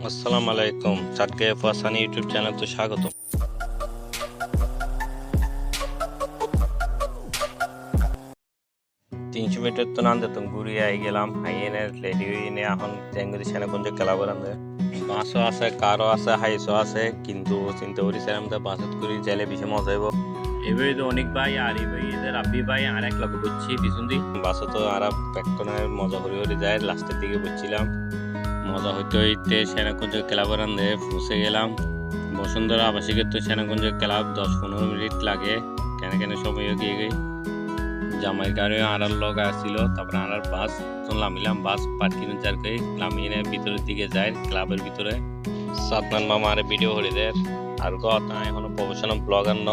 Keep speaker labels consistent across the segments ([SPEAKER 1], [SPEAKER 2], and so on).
[SPEAKER 1] আসসালামু আলাইকুম, চাটকে ফাসানি YouTube channel তো স্বাগত। 300 মিটার তো নান্দে তো ঘুরিয়ে আই গেলাম হাইয়েনে রেডি হইনে এখন জেঙ্গুদি সেনাকুঞ্জ খেলাবার আন্দে বাসও আছে, কারও আছে, হাইসও আছে, কিন্তু চিন্তা করি স্যার আমরা বাসত করি যাইলে বেশি মজা হইব। এবারে তো অনেক ভাই আর এবার এদের রাব্বি ভাই আর এক লক্ষ বুঝছি পিছন দি বাসও তো আর প্যাকটনের মজা করে করে যায়। লাস্টের দিকে বুঝছিলাম মজা হইতে হইতে সেনাকুঞ্জ ক্লাবের আন্দে পৌঁছে গেলাম। বসুন্ধরা আবাসিকের তো সেনাকুঞ্জ ক্লাব 10-15 মিনিট লাগে, কেন কেন সময় গিয়ে গই জামাই গাড়ি আড়ার লগ আসছিল। তারপরে আড়ার বাস তো নামিলাম, বাস পার্কিং যারকে নামিয়ে ভিতরের দিকে যায় ক্লাবের ভিতরে। সাতমান মামা আর ভিডিও করে দেয় আর কথা এখনো প্রফেশনাল ব্লগার ন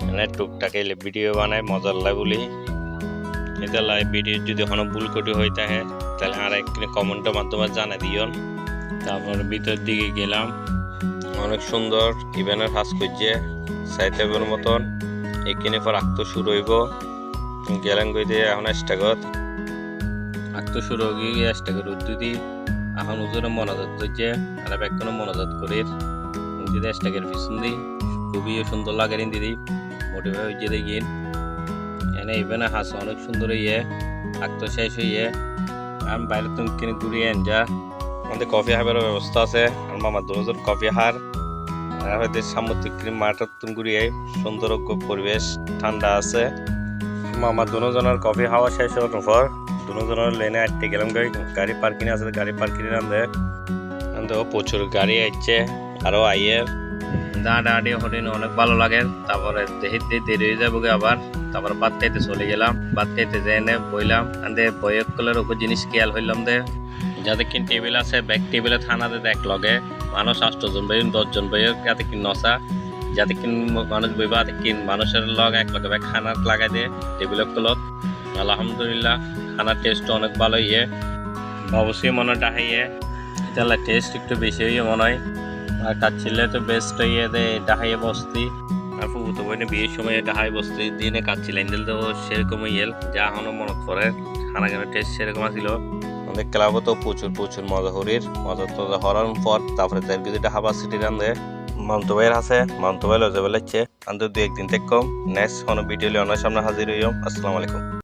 [SPEAKER 1] মানে টুকটাকে ভিডিও বানায় মজার লাগে বলি। এটা লাইভ ভিডিও যদি এখনো ভুল কটি হয়ে থাকে তাহলে আর একদিন কমেন্টের মাধ্যমে জানা দিও। তারপর ভিতর দিকে গেলাম, অনেক সুন্দর ইভেন্টের হাস করছে সাইটের মতন। এখানে পর আঁকতো শুরু হইব গেলাম গই দিয়ে এখন স্টাগত আঁকতো শুরু হয়ে গিয়ে স্টাগের উদ্যুতি এখন উজুরে মনাজাত হচ্ছে আর এখনো মনাজাত করি যদি স্টাগের পিছন দিই খুবই সুন্দর লাগে দিদি মোটিভেট হয়েছে দেখি এনে ইভেন্টের হাস অনেক সুন্দর হইয়ে আঁকতো শেষ হইয়ে আমি বাইরে তুমি কিনে ঘুরিয়ে এন যা। আমাদের কফি হাবের ব্যবস্থা আছে, আর মামার 2000 কফি হার আর হয়তো সামুদ্রিক মাঠের তুমি ঘুরিয়ে সুন্দর পরিবেশ ঠান্ডা আছে। মামার দুজনের কফি হাওয়া শেষ হওয়ার পর দুজনের লেনে আটতে গেলাম। গাড়ি পার্কিং আছে, গাড়ি পার্কিং আনতে প্রচুর গাড়ি আসছে আরো আইয়ের দাঁড়াডি হরিণ অনেক ভালো লাগে। তারপরে দেখতে দেরি হয়ে যাবো আবার, তারপর ভাত খাইতে চলে গেলাম। ভাত খাইতে যেয়ে বইলাম আনতে বইয়ের কলের উপর জিনিস খেয়াল হইলাম দে যাতে কিন টেবিল আছে ব্যাক টেবিলে থানাতে দেখ লগে মানুষ 8 জন বই 10 জন বই যাতে কিন নসা যাতে কিন মানুষ বইবা কিন মানুষের লগ এক লগে ব্যাগ খানা লাগাই দে টেবিলের কলত। আলহামদুলিল্লাহ খানার টেস্ট অনেক ভালো ইয়ে অবশ্যই মনে ডাহাইয়ে এটা টেস্ট একটু বেশি হইয়ে মনে হয়। আর কাচ্ছিলে তো বেস্ট হইয়ে দে ডাহাইয়ে বস্তি আর ফুটো বইনে বিয়ের সময় ডাহাই বস্তি দিনে কাচ্ছিল ইন্ডেল তো সেরকম ইয়েল যা এখনো মনে পড়ে খানা কেন টেস্ট সেরকম ছিল। আমাদের ক্লাবও তো প্রচুর মজা হরির মজা টজা হরার পর তারপরে তার কিছুটা হাবার সিটি রান্ধে মাউন্টবাইয়ের আছে মাউন্টবাইল হয়ে যাবে লাগছে আনতে 2-1 দিন থেকে কম নেক্সট কোনো ভিডিও অনেক সামনে হাজির হইম। আসসালামু আলাইকুম।